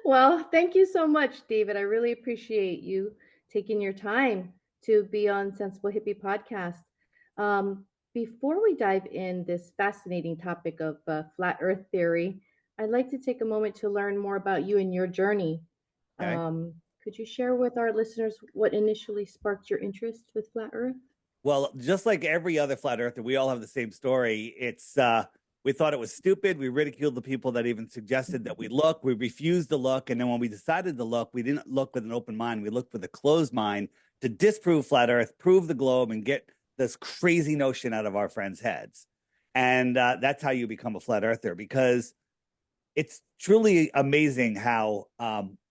Well, thank you so much, David. I really appreciate you taking your time to be on Sensible Hippie podcast. Before we dive in this fascinating topic of flat Earth theory, I'd like to take a moment to learn more about you and your journey. Okay. Um, could you share with our listeners what initially sparked your interest with flat Earth? Well, just like every other flat earther, we all have the same story. It's we thought it was stupid. We ridiculed the people that even suggested that we look. We refused to look, and then when we decided to look, we didn't look with an open mind. We looked with a closed mind to disprove flat Earth, prove the globe, and get this crazy notion out of our friends' heads. And that's how you become a flat earther, because it's truly amazing how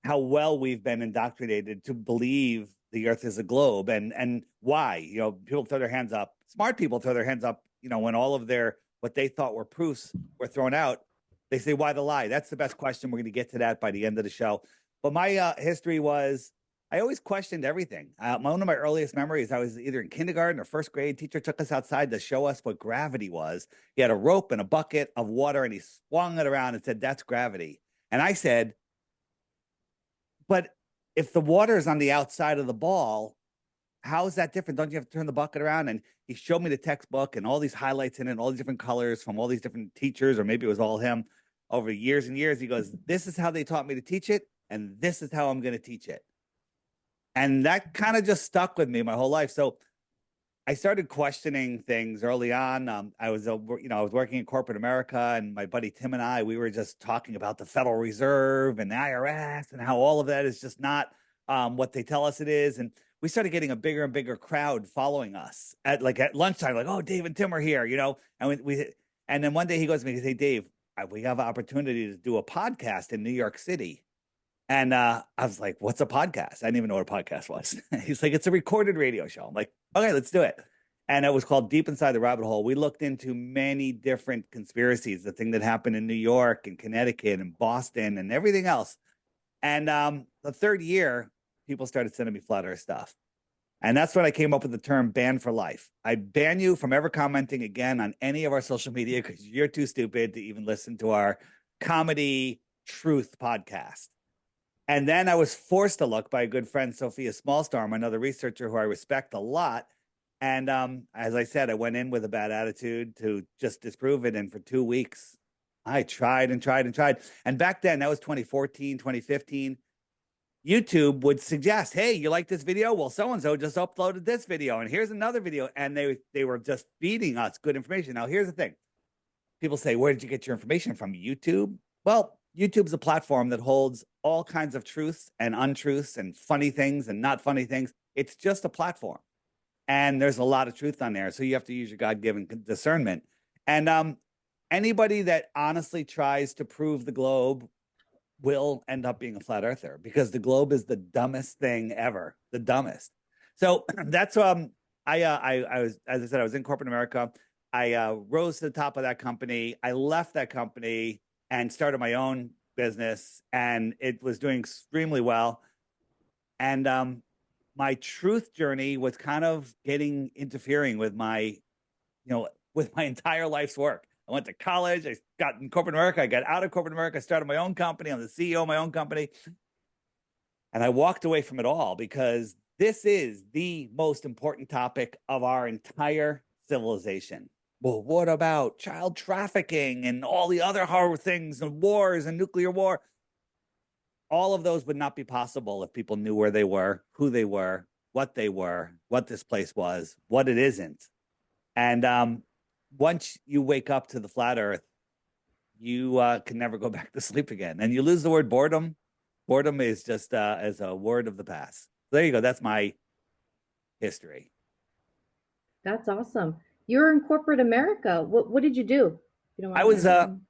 well we've been indoctrinated to believe the earth is a globe, and why. People throw their hands up, smart people throw their hands up, when all of their what they thought were proofs were thrown out. They say, why the lie? That's the best question. We're going to get to that by the end of the show. But my history was, I always questioned everything. One of my earliest memories, I was either in kindergarten or first grade. Teacher took us outside to show us what gravity was. He had a rope and a bucket of water, and he swung it around and said, that's gravity. And I said, but if the water is on the outside of the ball, how is that different? Don't you have to turn the bucket around? And he showed me the textbook and all these highlights in it, and all these different colors from all these different teachers, or maybe it was all him over years and years. He goes, this is how they taught me to teach it, and this is how I'm going to teach it. And that kind of just stuck with me my whole life. So I started questioning things early on. I was working in corporate America, and my buddy Tim and we were just talking about the Federal Reserve and the IRS and how all of that is just not what they tell us it is. And we started getting a bigger and bigger crowd following us at lunchtime, like, oh, Dave and Tim are here, and then one day he goes to me, he says, hey, Dave, we have an opportunity to do a podcast in New York City. And I was like, what's a podcast? I didn't even know what a podcast was. He's like, it's a recorded radio show. I'm like, okay, let's do it. And it was called Deep Inside the Rabbit Hole. We looked into many different conspiracies, the thing that happened in New York and Connecticut and Boston and everything else. And the third year, people started sending me flat earth stuff. And that's when I came up with the term ban for life. I ban you from ever commenting again on any of our social media because you're too stupid to even listen to our comedy truth podcast. And then I was forced to look by a good friend, Sophia Smallstorm, another researcher who I respect a lot. And as I said, I went in with a bad attitude to just disprove it. And for 2 weeks, I tried and tried and tried. And back then, that was 2014, 2015. YouTube would suggest, hey, you like this video? Well, so-and-so just uploaded this video. And here's another video. And they were just feeding us good information. Now, here's the thing. People say, where did you get your information from? YouTube? Well, YouTube's a platform that holds all kinds of truths and untruths and funny things and not funny things. It's just a platform. And there's a lot of truth on there. So you have to use your God-given discernment. And anybody that honestly tries to prove the globe will end up being a flat earther, because the globe is the dumbest thing ever, the dumbest. So that's I was, as I said, I was in corporate America. I rose to the top of that company. I left that company and started my own business, and it was doing extremely well. And my truth journey was kind of interfering with with my entire life's work. I went to college. I got in corporate America. I got out of corporate America. I started my own company. I'm the CEO of my own company. And I walked away from it all because this is the most important topic of our entire civilization. Well, what about child trafficking and all the other horror things and wars and nuclear war? All of those would not be possible if people knew where they were, who they were, what this place was, what it isn't. And once you wake up to the flat earth, you can never go back to sleep again. And you lose the word boredom. Boredom is just as a word of the past. So there you go. That's my history. That's awesome. You're in corporate America. What did you do? You don't I mind me was asking.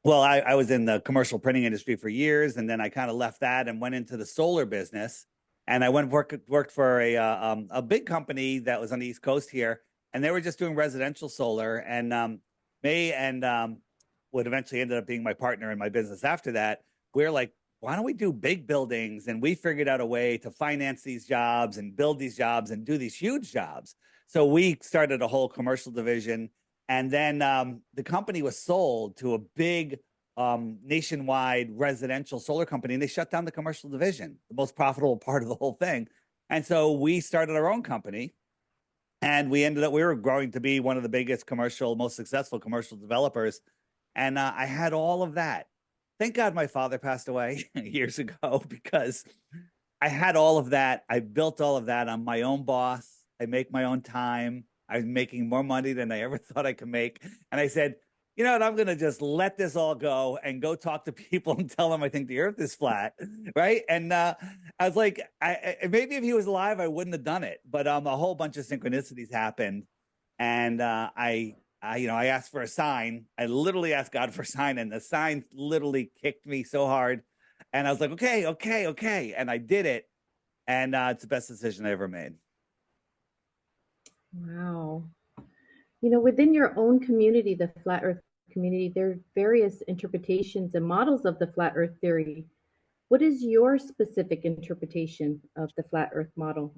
well, I was in the commercial printing industry for years, and then I kind of left that and went into the solar business. And I worked for a big company that was on the East Coast here, and they were just doing residential solar. And May and what eventually ended up being my partner in my business after that, we're like, why don't we do big buildings? And we figured out a way to finance these jobs and build these jobs and do these huge jobs. So we started a whole commercial division. And then the company was sold to a big nationwide residential solar company, and they shut down the commercial division, the most profitable part of the whole thing. And so we started our own company, and we were growing to be one of the biggest commercial, most successful commercial developers. And I had all of that. Thank God my father passed away years ago, because I had all of that. I built all of that. I'm my own boss. I make my own time. I'm making more money than I ever thought I could make. And I said, you know what? I'm going to just let this all go and go talk to people and tell them I think the earth is flat. Right. And I was like, maybe if he was alive, I wouldn't have done it. But a whole bunch of synchronicities happened. And I asked for a sign. I literally asked God for a sign, and the sign literally kicked me so hard. And I was like, okay, okay, okay. And I did it. And it's the best decision I ever made. Wow. Within your own community, the flat earth community, there are various interpretations and models of the flat earth theory. What is your specific interpretation of the flat earth model?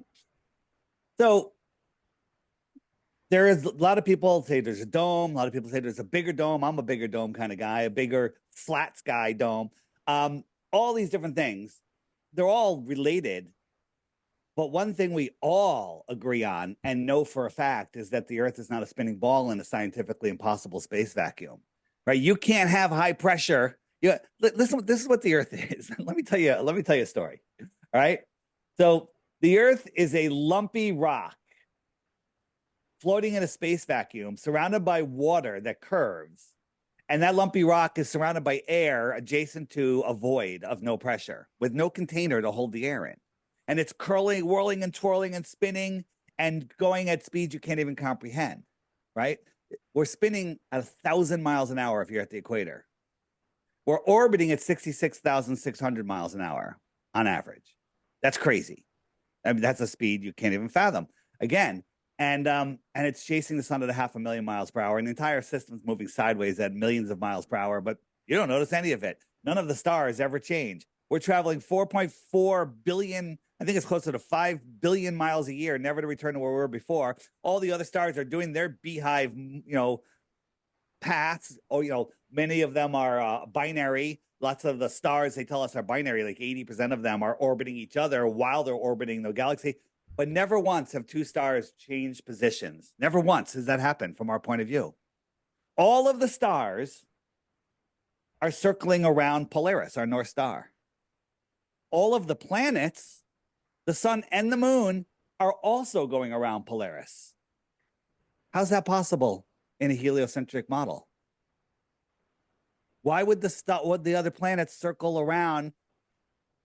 So there is a lot of people say there's a dome. A lot of people say there's a bigger dome. I'm a bigger dome kind of guy, a bigger flat sky dome. All these different things, they're all related. But one thing we all agree on and know for a fact is that the Earth is not a spinning ball in a scientifically impossible space vacuum, right? You can't have high pressure. Yeah, listen, this is what the Earth is. Let me tell you a story. All right. So the Earth is a lumpy rock floating in a space vacuum surrounded by water that curves. And that lumpy rock is surrounded by air adjacent to a void of no pressure with no container to hold the air in. And it's curling, whirling, and twirling and spinning and going at speeds you can't even comprehend, right? We're spinning at 1,000 miles an hour if you're at the equator. We're orbiting at 66,600 miles an hour on average. That's crazy. I mean, that's a speed you can't even fathom. Again, and it's chasing the sun at 500,000 miles per hour, and the entire system's moving sideways at millions of miles per hour, but you don't notice any of it. None of the stars ever change. We're traveling 4.4 billion, I think it's closer to 5 billion miles a year, never to return to where we were before. All the other stars are doing their beehive, paths, or, many of them are binary. Lots of the stars, they tell us, are binary. Like 80% of them are orbiting each other while they're orbiting the galaxy. But never once have two stars changed positions. Never once has that happened from our point of view. All of the stars are circling around Polaris, our North Star. All of the planets, the sun and the moon, are also going around Polaris. How's that possible in a heliocentric model? Why would the other planets circle around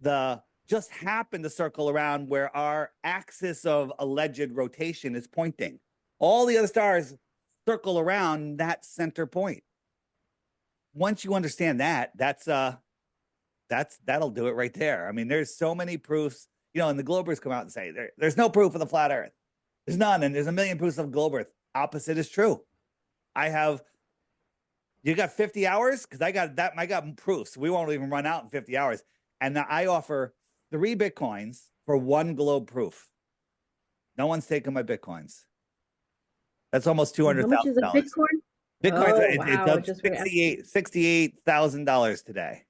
just happen to circle around where our axis of alleged rotation is pointing? All the other stars circle around that center point. Once you understand that, that'll do it right there. I mean, there's so many proofs, and the Globers come out and say there's no proof of the flat Earth. There's none, and there's a million proofs of globe Earth. Opposite is true. You got 50 hours? Because I got proofs. We won't even run out in 50 hours. And I offer 3 Bitcoins for 1 globe proof. No one's taking my Bitcoins. That's almost $200,000. How much is a Bitcoin? Bitcoins, Oh, wow. it's up $68,000 today.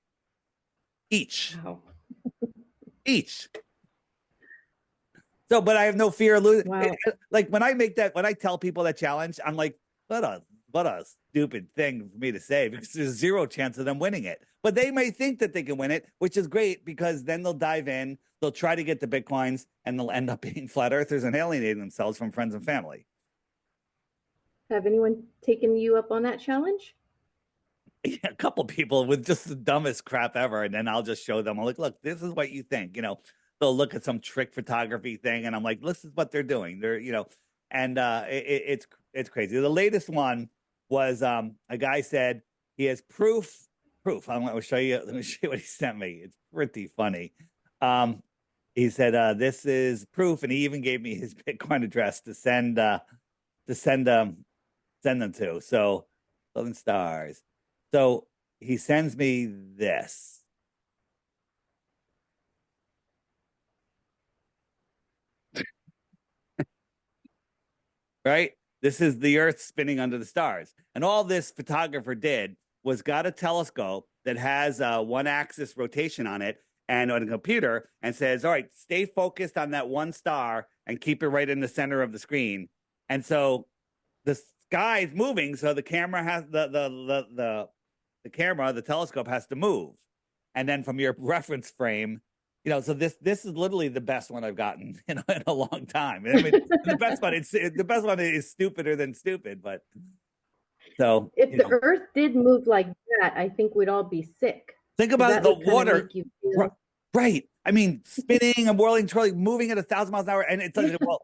Each. Wow. Each. So, but I have no fear of losing. Wow. Like when I tell people that challenge, I'm like, what a stupid thing for me to say, because there's 0 chance of them winning it. But they may think that they can win it, which is great, because then they'll dive in, they'll try to get the Bitcoins, and they'll end up being flat earthers and alienating themselves from friends and family. Have anyone taken you up on that challenge? Yeah, a couple people with just the dumbest crap ever, and then I'll just show them. I'm like, look, this is what you think. They'll look at some trick photography thing, and I'm like, this is what they're doing. And it's crazy. The latest one was a guy said he has proof. I'm going to show you. Let me show you what he sent me. It's pretty funny. He said this is proof, and he even gave me his Bitcoin address to send them to. So, Southern Stars. So he sends me this. Right? This is the Earth spinning under the stars. And all this photographer did was got a telescope that has a one-axis rotation on it and on a computer, and says, all right, stay focused on that one star and keep it right in the center of the screen. And so the sky is moving, so the camera has the camera, the telescope has to move. And then from your reference frame, so this is literally the best one I've gotten in a long time. I mean, the best one is stupider than stupid, but so if the Earth did move like that, I think we'd all be sick. Think about the water, make you feel... right? I mean, spinning and whirling, twirling, moving at 1,000 miles an hour, and it's like, well,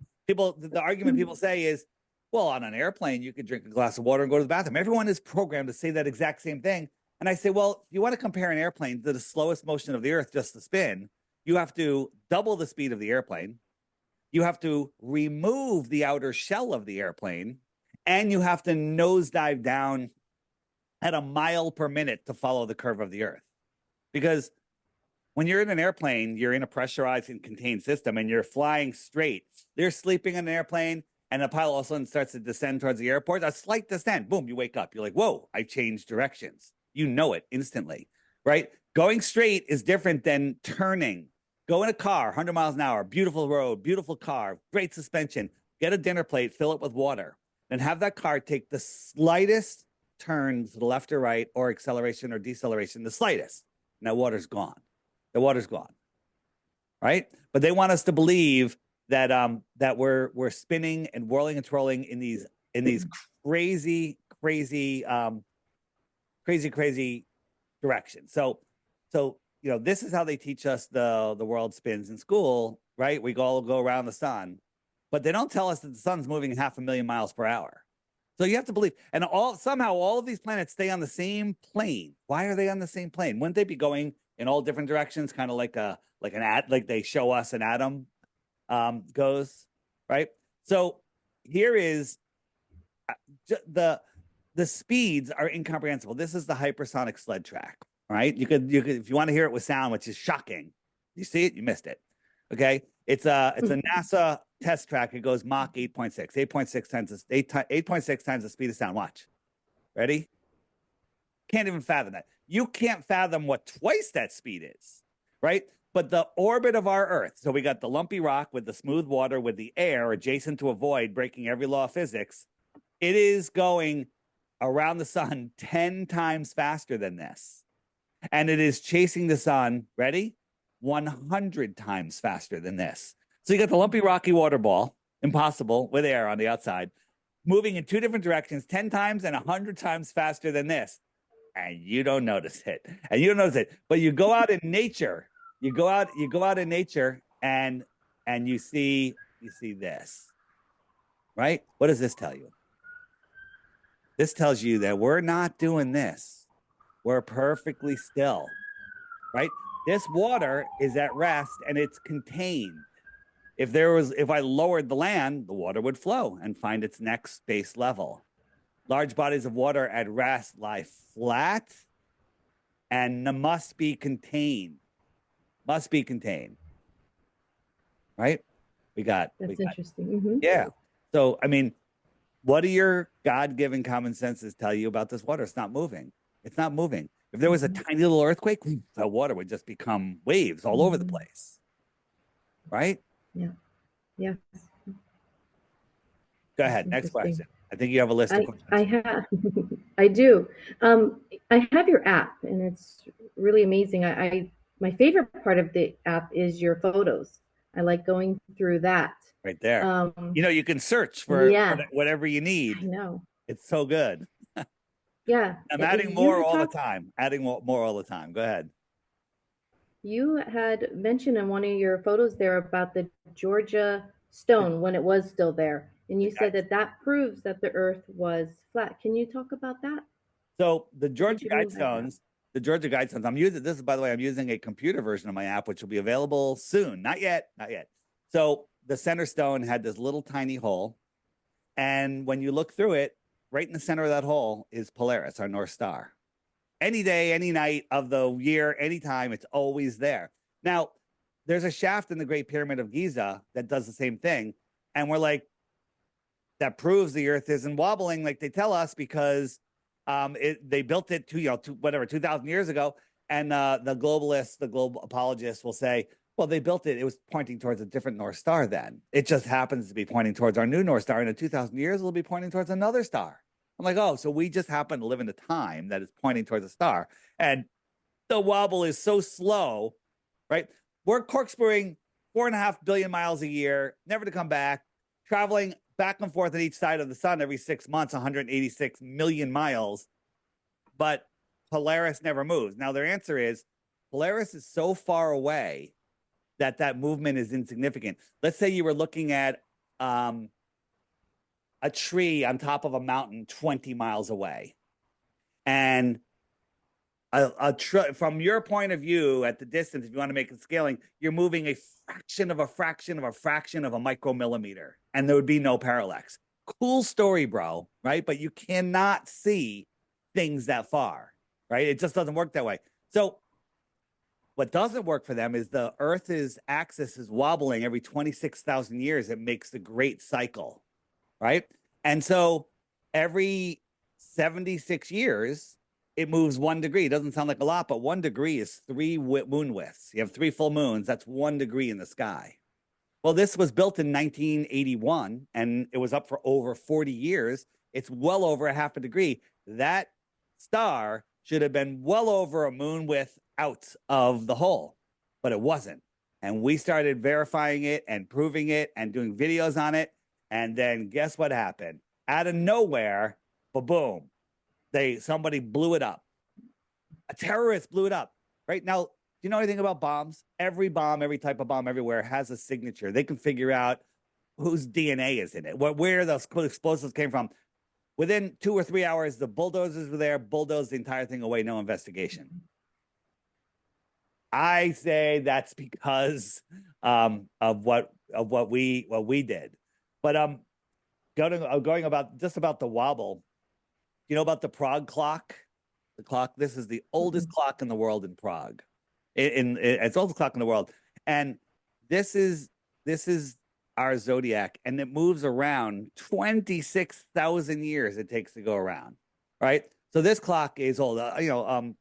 the argument people say is, well, on an airplane, you could drink a glass of water and go to the bathroom. Everyone is programmed to say that exact same thing. And I say, well, if you want to compare an airplane to the slowest motion of the Earth, just to spin, you have to double the speed of the airplane. You have to remove the outer shell of the airplane, and you have to nosedive down at a mile per minute to follow the curve of the Earth. Because when you're in an airplane, you're in a pressurized and contained system, and you're flying straight. They're sleeping in an airplane, and the pilot all of a sudden starts to descend towards the airport. A slight descent, boom, you wake up. You're like, whoa, I changed directions. You know it instantly, right? Going straight is different than turning. Go in a car, 100 miles an hour, beautiful road, beautiful car, great suspension. Get a dinner plate, fill it with water, and have that car take the slightest turn to the left or right, or acceleration or deceleration, the slightest. And that water's gone. The water's gone, right? But they want us to believe that that we're spinning and whirling and twirling in these crazy directions. So this is how they teach us the world spins in school, right? We all go around the sun, but they don't tell us that the sun's moving 500,000 miles per hour. So you have to believe, and somehow all of these planets stay on the same plane. Why are they on the same plane? Wouldn't they be going in all different directions, kind of like they show us an atom goes, right? So here is the speeds are incomprehensible. This is the hypersonic sled track, right? You could if you want to hear it with sound, which is shocking. You see it, you missed it. Okay, it's a NASA test track. It goes Mach 8.6, 8.6 times the speed of sound. Watch, ready? Can't even fathom that. You can't fathom what twice that speed is, right? But the orbit of our Earth, so we got the lumpy rock with the smooth water with the air adjacent to a void, breaking every law of physics. It is going around the sun 10 times faster than this. And it is chasing the sun, ready? 100 times faster than this. So you got the lumpy rocky water ball, impossible, with air on the outside, moving in two different directions, 10 times and 100 times faster than this. And you don't notice it. But you go out in nature, you go out in nature and you see this, right? What does this tell you? This tells you that we're not doing this. We're perfectly still, right? This water is at rest and it's contained. If I lowered the land, the water would flow and find its next base level. Large bodies of water at rest lie flat and must be contained. Must be contained. Right? That's interesting. Mm-hmm. Yeah. So, I mean, what do your God-given common senses tell you about this water? It's not moving. It's not moving. If there was a tiny little earthquake, the water would just become waves all over the place. Right? Yeah. Yeah. Go ahead. Next question. I think you have a list of questions. I have. I do. I have your app, and it's really amazing. My favorite part of the app is your photos. I like going through that. Right there. You can search for whatever you need. I know. It's so good. Yeah. I'm adding more all the time. Adding more all the time. Go ahead. You had mentioned in one of your photos there about the Georgia stone when it was still there. And you said that proves that the Earth was flat. Can you talk about that? So the Georgia Guidestones, I'm using a computer version of my app, which will be available soon. Not yet. So the center stone had this little tiny hole. And when you look through it, right in the center of that hole is Polaris, our North Star. Any day, any night of the year, anytime, it's always there. Now, there's a shaft in the Great Pyramid of Giza that does the same thing. And we're like, that proves the Earth isn't wobbling like they tell us, because They built it whatever 2,000 years ago, and the globalists, the global apologists will say, well, they built it. It was pointing towards a different North Star then. It just happens to be pointing towards our new North Star. In 2,000 years, it'll be pointing towards another star. I'm like, oh, so we just happen to live in a time that is pointing towards a star. And the wobble is so slow, right? We're corkscrewing 4.5 billion miles a year, never to come back, traveling back and forth on each side of the sun every 6 months, 186 million miles. But Polaris never moves. Now, their answer is Polaris is so far away that movement is insignificant. Let's say you were looking at a tree on top of a mountain 20 miles away. And from your point of view at the distance, if you want to make it scaling, you're moving a fraction of a fraction of a fraction of a micromillimeter, and there would be no parallax. Cool story, bro, right? But you cannot see things that far, right? It just doesn't work that way. So what doesn't work for them is the Earth's axis is wobbling every 26,000 years. It makes the great cycle, right? And so every 76 years, it moves 1 degree. It doesn't sound like a lot, but 1 degree is 3 moon widths. You have 3 full moons. That's 1 degree in the sky. Well, this was built in 1981, and it was up for over 40 years. It's well over a half a degree. That star should have been well over a moon width out of the hole, but it wasn't. And we started verifying it and proving it and doing videos on it. And then guess what happened? Out of nowhere, boom, somebody blew it up. A terrorist blew it up. Right now, do you know anything about bombs? Every bomb, every type of bomb everywhere has a signature. They can figure out whose DNA is in it, where those explosives came from. Within 2 or 3 hours, the bulldozers were there, bulldozed the entire thing away, no investigation. I say that's because of what we did. But going about the wobble. You know about the Prague clock? The clock. This is the oldest clock in the world in Prague. It's the oldest clock in the world, and this is our zodiac, and it moves around 26,000 years. It takes to go around, right? So this clock is old.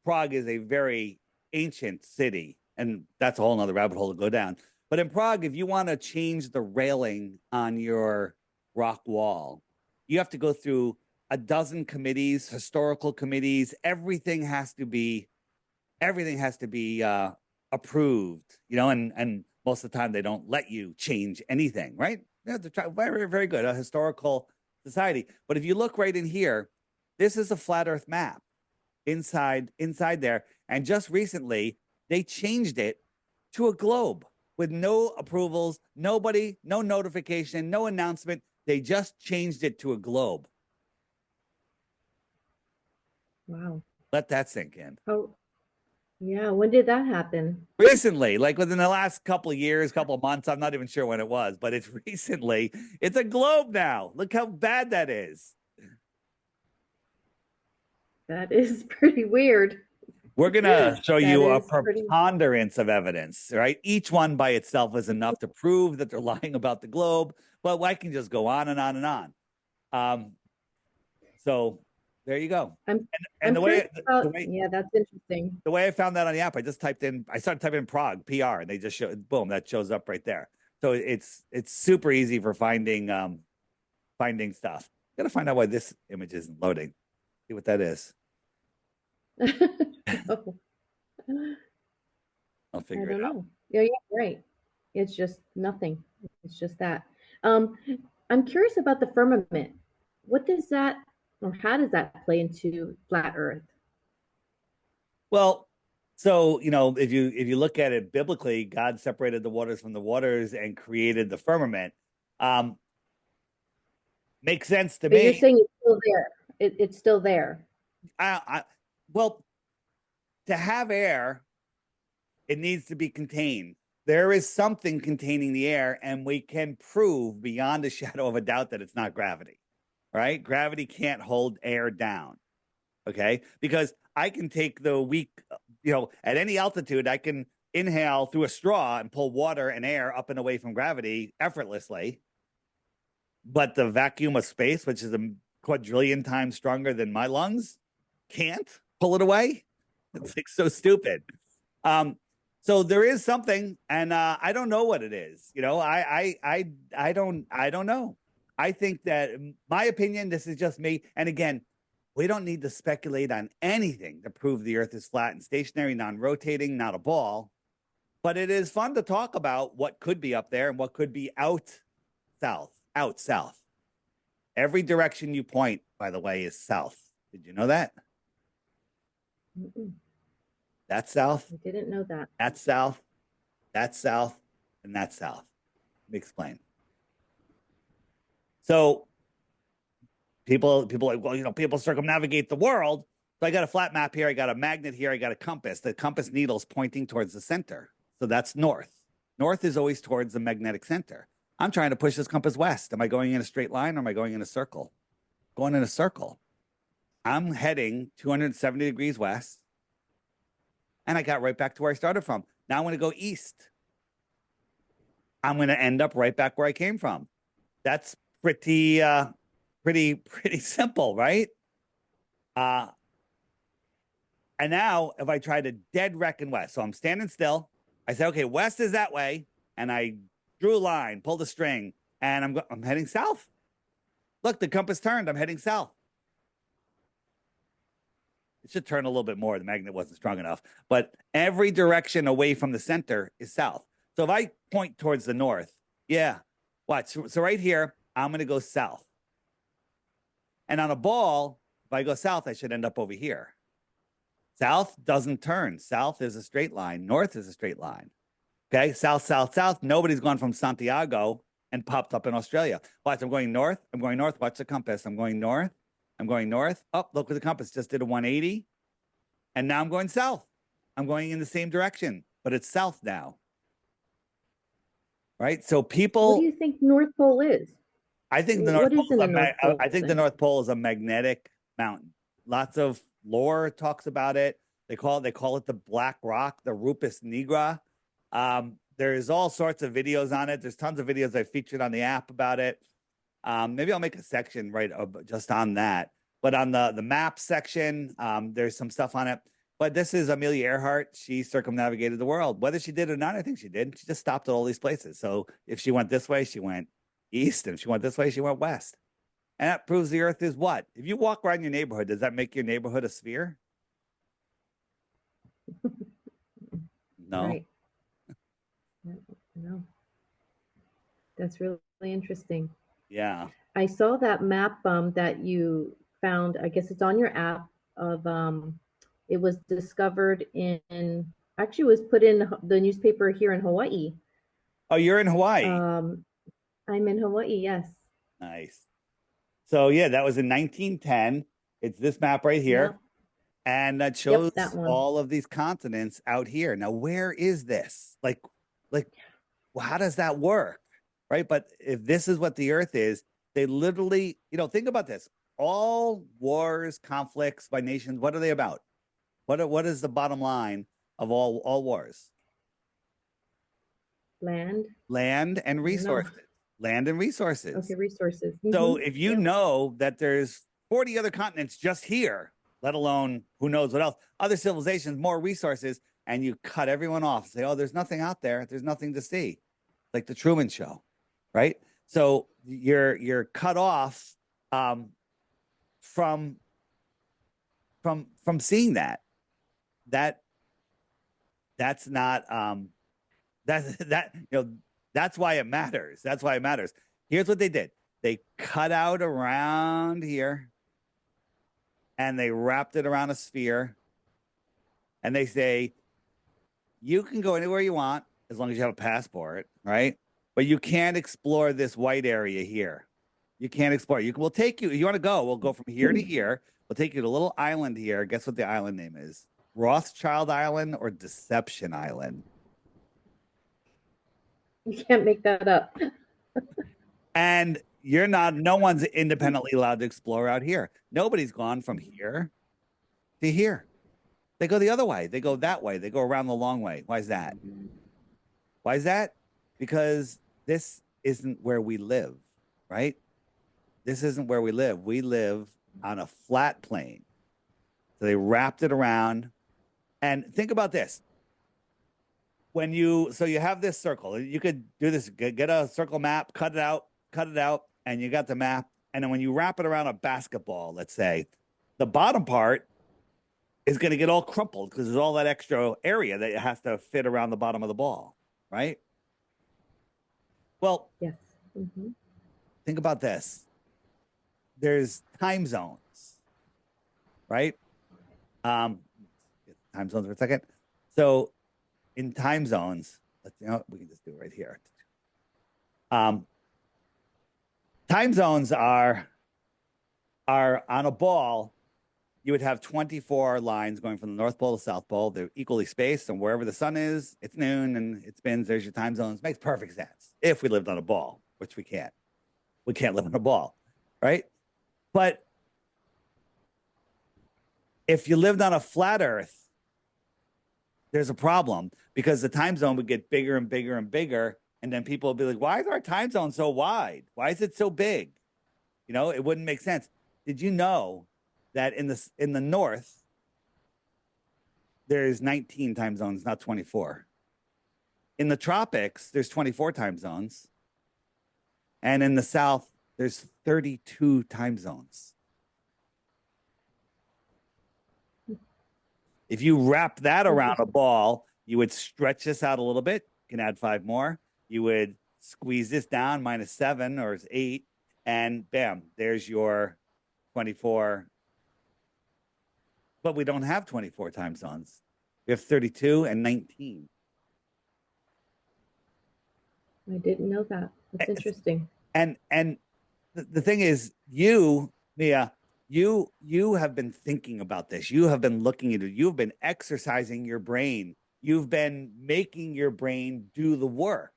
Prague is a very ancient city, and that's a whole nother rabbit hole to go down. But in Prague, if you want to change the railing on your rock wall, you have to go through a dozen committees, historical committees. Everything has to be approved, and most of the time they don't let you change anything, right? Yeah, they're very, very good, a historical society. But if you look right in here, this is a flat Earth map inside there. And just recently, they changed it to a globe with no approvals, nobody, no notification, no announcement. They just changed it to a globe. Wow. Let that sink in. Oh, yeah. When did that happen? Recently, like within the last couple of years, couple of months. I'm not even sure when it was, but it's recently. It's a globe now. Look how bad that is. That is pretty weird. We're going to show you a preponderance of evidence, right? Each one by itself is enough to prove that they're lying about the globe, but I can just go on and on and on. So there you go. Yeah, that's interesting. The way I found that on the app, I started typing in Prague, PR, and they just showed, boom, that shows up right there. So it's super easy for finding stuff. Got to find out why this image isn't loading. See what that is. Oh. I'll figure it out. Yeah, right. It's just nothing. It's just that. I'm curious about the firmament. What does that, or how does that play into flat Earth? Well, so if you look at it biblically, God separated the waters from the waters and created the firmament. Makes sense to me. You're saying it's still there. It's still there. Well, to have air, it needs to be contained. There is something containing the air, and we can prove beyond a shadow of a doubt that it's not gravity, right? Gravity can't hold air down, okay? Because I can take the weak, at any altitude, I can inhale through a straw and pull water and air up and away from gravity effortlessly. But the vacuum of space, which is a quadrillion times stronger than my lungs, can't pull it away. It's like so stupid. So there is something, and I don't know what it is. You know, I don't know. I think that, in my opinion, this is just me. And again, we don't need to speculate on anything to prove the Earth is flat and stationary, non-rotating, not a ball. But it is fun to talk about what could be up there and what could be out south, out south. Every direction you point, by the way, is south. Did you know that? Mm-mm. That's south. I didn't know that. That's south. That's south. And that's south. Let me explain. So people like, well, you know, people circumnavigate the world. So I got a flat map here. I got a magnet here. I got a compass. The compass needle's pointing towards the center. So that's north. North is always towards the magnetic center. I'm trying to push this compass west. Am I going in a straight line or am I going in a circle? Going in a circle. I'm heading 270 degrees west. And I got right back to where I started from. Now I'm going to go east. I'm going to end up right back where I came from. That's pretty simple, right? And now if I try to dead reckon west, so I'm standing still. I say, okay, west is that way, and I drew a line, pulled a string, and I'm heading south. Look, the compass turned. I'm heading south. It should turn a little bit more. The magnet wasn't strong enough. But every direction away from the center is south. So if I point towards the north, yeah, watch. So right here, I'm going to go south. And on a ball, if I go south, I should end up over here. South doesn't turn. South is a straight line. North is a straight line. Okay, south, south, south. Nobody's gone from Santiago and popped up in Australia. Watch, I'm going north. I'm going north. Watch the compass. I'm going north. I'm going north. Oh, look at the compass. Just did a 180. And now I'm going south. I'm going in the same direction, but it's south now. Right? So people. What do you think North Pole is? I think the What North is in the Pole North Pole? I think the North Pole is a magnetic mountain. Lots of lore talks about it. They call it the Black Rock, the Rupus Nigra. There's all sorts of videos on it. There's tons of videos I featured on the app about it. Maybe I'll make a section just on that. But on the map section, there's some stuff on it. But this is Amelia Earhart. She circumnavigated the world. Whether she did or not, I think she did. She just stopped at all these places. So if she went this way, she went east. And if she went this way, she went west. And that proves the Earth is what? If you walk around your neighborhood, does that make your neighborhood a sphere? No. Right. No. That's really interesting. Yeah. I saw that map that you found. I guess it's on your app of it was discovered in actually it was put in the newspaper here in Hawaii. Oh, you're in Hawaii. I'm in Hawaii, yes. Nice. So yeah, that was in 1910. It's this map right here. Yep. And that shows that one. all of these continents out here. Now, where is this? Like, well, how does that work? Right? But if this is what the Earth is, they literally, think about this. All wars, conflicts by nations, what are they about? What is the bottom line of all wars? Land and resources. Land and resources. Okay, resources. So if you know that there's 40 other continents just here, let alone who knows what else, other civilizations, more resources, and you cut everyone off, say, oh, there's nothing out there. There's nothing to see. Like the Truman Show, right? So you're cut off from seeing that. That's not that's why it matters. That's why it matters. Here's what they did. They cut out around here and they wrapped it around a sphere. And they say, you can go anywhere you want as long as you have a passport, right? But you can't explore this white area here. You can't explore. We'll take you. You want to go? We'll go from here to here. We'll take you to a little island here. Guess what the island name is? Rothschild Island or Deception Island? You can't make that up. And no one's independently allowed to explore out here. Nobody's gone from here to here. They go the other way. They go that way. They go around the long way. Why is that? Why is that? Because this isn't where we live, right? This isn't where we live. We live on a flat plane. It's So they wrapped it around. And think about this. So you have this circle. You could do this, get a circle map, cut it out, and you got the map. And then when you wrap it around a basketball, let's say, the bottom part is going to get all crumpled because there's all that extra area that has to fit around the bottom of the ball, right? Well, Yes. Mm-hmm. think about this. There's time zones, right? Time zones for a second. So in time zones, we can just do it right here. Time zones are on a ball. You would have 24 lines going from the North Pole to South Pole. They're equally spaced, and wherever the sun is, it's noon and it spins. There's your time zones. Makes perfect sense if we lived on a ball, which we can't. We can't live on a ball, right? But if you lived on a flat Earth, there's a problem because the time zone would get bigger and bigger and bigger. And then people will be like, why is our time zone so wide? Why is it so big? It wouldn't make sense. Did you know that in the north, there's 19 time zones, not 24? In the tropics, there's 24 time zones. And in the south, there's 32 time zones. If you wrap that around a ball, you would stretch this out a little bit. You can add 5 more. You would squeeze this down -7 or 8, and bam, there's your 24. But we don't have 24 time zones. We have 32 and 19. I didn't know that. That's interesting. And the thing is, you, Mia, you have been thinking about this. You have been looking at it. You've been exercising your brain. You've been making your brain do the work.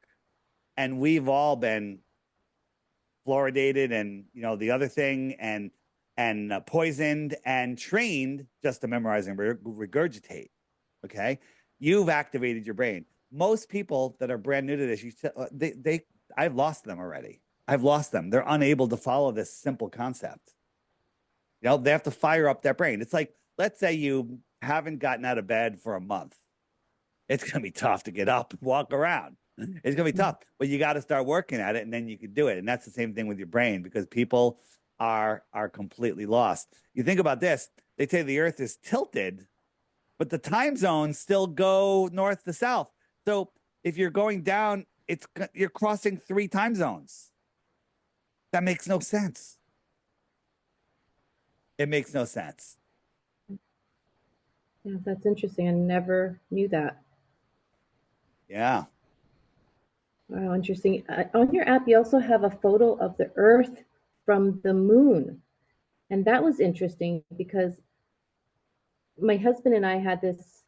And we've all been fluoridated and the other thing and poisoned and trained just to memorize and regurgitate. Okay, you've activated your brain. Most people that are brand new to this, I've lost them already. I've lost them. They're unable to follow this simple concept. They have to fire up their brain. It's like, let's say you haven't gotten out of bed for a month. It's going to be tough to get up and walk around. It's going to be tough, but you got to start working at it, and then you can do it. And that's the same thing with your brain, because people are completely lost. You think about this. They say the earth is tilted, but the time zones still go north to south. So if you're going down, you're crossing 3 time zones. That makes no sense. It makes no sense. Yeah, that's interesting. I never knew that. Yeah. Wow, interesting. On your app, you also have a photo of the Earth from the moon. And that was interesting because my husband and I had this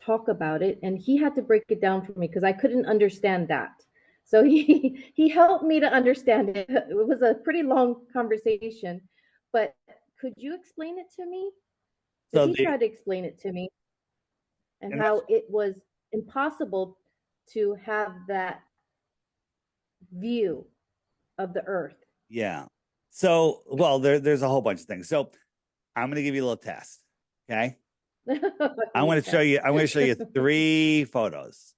talk about it, and he had to break it down for me because I couldn't understand that. So he helped me to understand it. It was a pretty long conversation, but could you explain it to me? So He tried to explain it to me and how it was impossible to have that view of the earth. Yeah. So, well, there's a whole bunch of things. So I'm going to give you a little test. Okay. I'm going to show you 3 photos.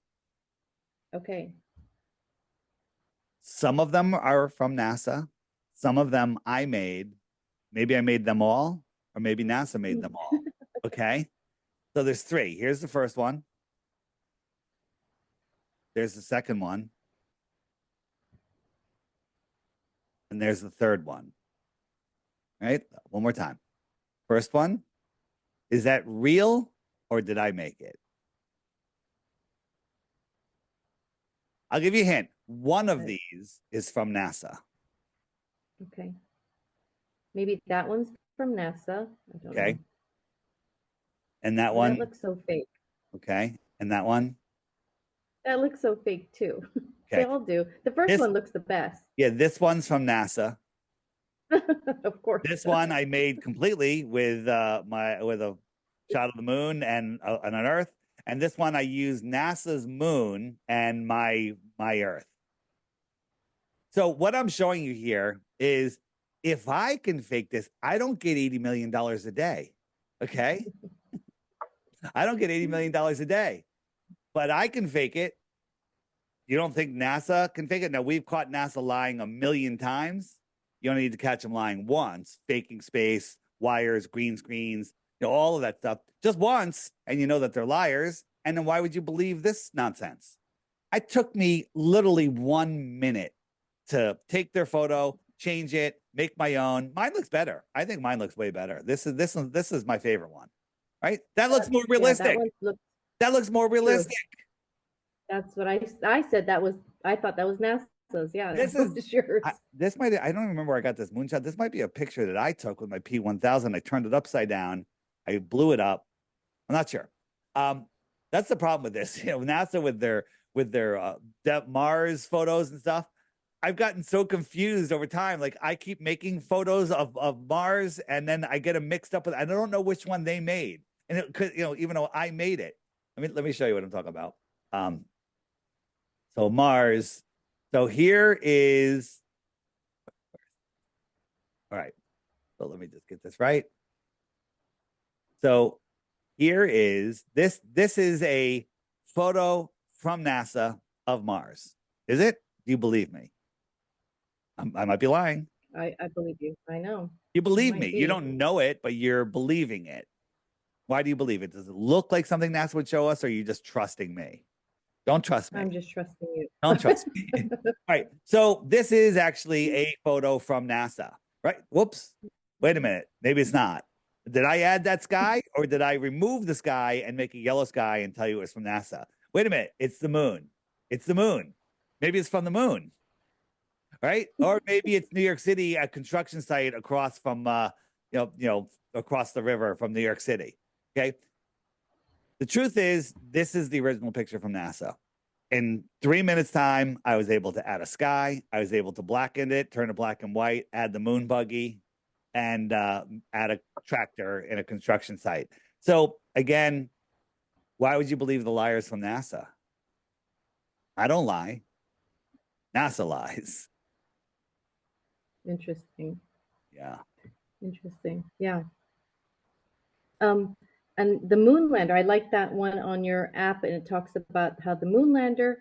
Okay. Some of them are from NASA. Some of them I made. Maybe I made them all, or maybe NASA made them all. Okay. So there's 3. Here's the first one. There's the second one. And there's the third one. All right. One more time. First one. Is that real or did I make it? I'll give you a hint. One of these is from NASA. Okay. Maybe that one's from NASA. I don't know. And that one. That looks so fake. Okay. And that one. That looks so fake too. Okay. They all do. The first one looks the best. Yeah, this one's from NASA. Of course. This one I made completely with a shot of the moon and an Earth. And this one I used NASA's moon and my Earth. So what I'm showing you here is if I can fake this, I don't get $80 million a day. Okay. I don't get $80 million a day, but I can fake it. You don't think NASA can fake it? Now, we've caught NASA lying a million times. You only need to catch them lying once, faking space, wires, green screens, all of that stuff just once, and you know that they're liars. And then why would you believe this nonsense? It took me literally 1 minute to take their photo, change it, make my own. Mine looks better. I think mine looks way better. This is my favorite one, right? That looks more realistic. That one looks that looks more realistic. True. That's what I said. I thought that was NASA's. Yeah, this is yours. I don't remember where I got this moonshot. This might be a picture that I took with my P1000. I turned it upside down. I blew it up. I'm not sure. That's the problem with this. NASA with their Mars photos and stuff. I've gotten so confused over time. Like, I keep making photos of Mars, and then I get them mixed up with. I don't know which one they made, and it could, even though I made it. Let me show you what I'm talking about. So Mars. So here is. All right. So let me just get this right. So here is this. This is a photo from NASA of Mars. Is it? Do you believe me? I might be lying. I believe you. I know. You believe me. You don't know it, but you're believing it. Why do you believe it? Does it look like something NASA would show us, or are you just trusting me? Don't trust me. I'm just trusting you. Don't trust me. All right. So this is actually a photo from NASA, right? Whoops. Wait a minute. Maybe it's not. Did I add that sky, or did I remove the sky and make a yellow sky and tell you it was from NASA? Wait a minute. It's the moon. It's the moon. Maybe it's from the moon. Right? Or maybe it's New York City, a construction site across from, across the river from New York City. Okay. The truth is, this is the original picture from NASA. In 3 minutes time, I was able to add a sky. I was able to blacken it, turn it black and white, add the moon buggy, and add a tractor in a construction site. So again, why would you believe the liars from NASA? I don't lie. NASA lies. Interesting. Yeah. Interesting. Yeah. And the moon lander, I like that one on your app, and it talks about how the moon lander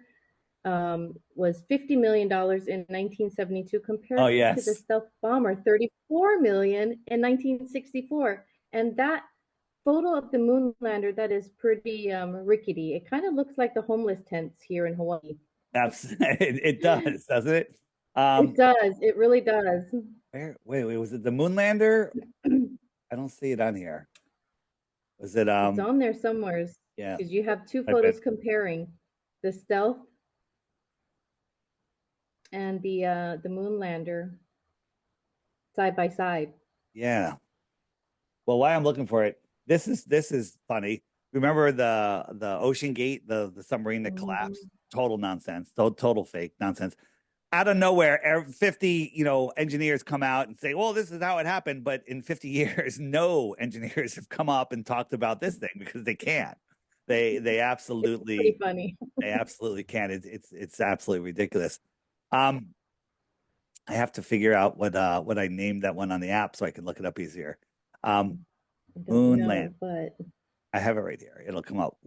was $50 million in 1972 compared to the stealth bomber, $34 million in 1964. And that photo of the moon lander, that is pretty rickety. It kind of looks like the homeless tents here in Hawaii. It does, doesn't it? It does. It really does. Wait, was it the moon lander? I don't see it on here. Was it It's on there somewhere. Yeah. Because you have two photos comparing the stealth and the moon lander side by side. Yeah. Well, why I'm looking for it, this is funny. Remember the Ocean Gate, the submarine that collapsed? Total nonsense. Total fake nonsense. Out of nowhere, 50 engineers come out and say, well, this is how it happened. But in 50 years, no engineers have come up and talked about this thing, because they can't. They absolutely, it's pretty funny. They absolutely can't. It's absolutely ridiculous. I have to figure out what I named that one on the app so I can look it up easier. Moonland. But I have it right here. It'll come up.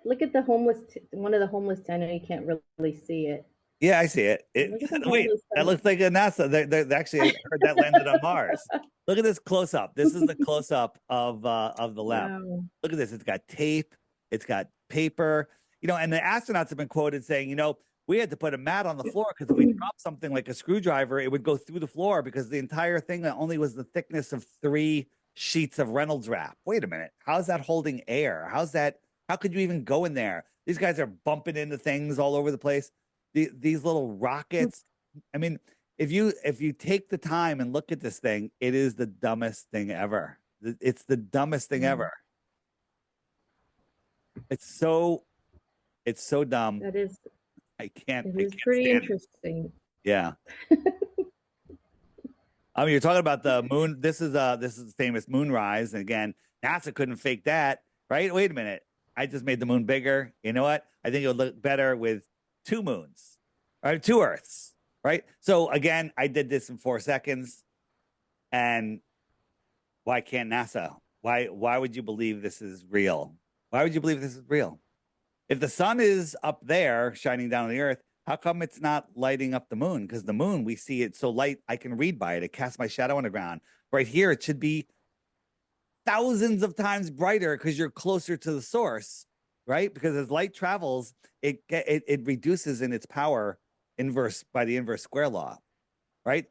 Look at the homeless. One of the homeless. I know you can't really see it. Yeah, I see it. Wait, that looks like a NASA. They actually, I heard that landed on Mars. Look at this close up. This is the close up of the lab. Wow. Look at this. It's got tape. It's got paper. And the astronauts have been quoted saying, we had to put a mat on the floor because if we dropped something like a screwdriver, it would go through the floor, because the entire thing that only was the thickness of 3 sheets of Reynolds wrap. Wait a minute. How's that holding air? How could you even go in there? These guys are bumping into things all over the place. These little rockets. I mean, if you take the time and look at this thing, it is the dumbest thing ever. It's the dumbest thing ever. It's so dumb. That is. I can't. It is pretty interesting. Yeah. You're talking about the moon. This is the famous moonrise, and again, NASA couldn't fake that, right? Wait a minute. I just made the moon bigger. You know what? I think it would look better with 2 moons, or 2 Earths. right? So again, I did this in 4 seconds. And why can't NASA? Why would you believe this is real? Why would you believe this is real? If the sun is up there shining down on the earth, how come it's not lighting up the moon? Because the moon, we see it so light, I can read by it. It casts my shadow on the ground. Right here, it should be thousands of times brighter because you're closer to the source, right? Because as light travels, it reduces in its power inverse by the inverse square law, right?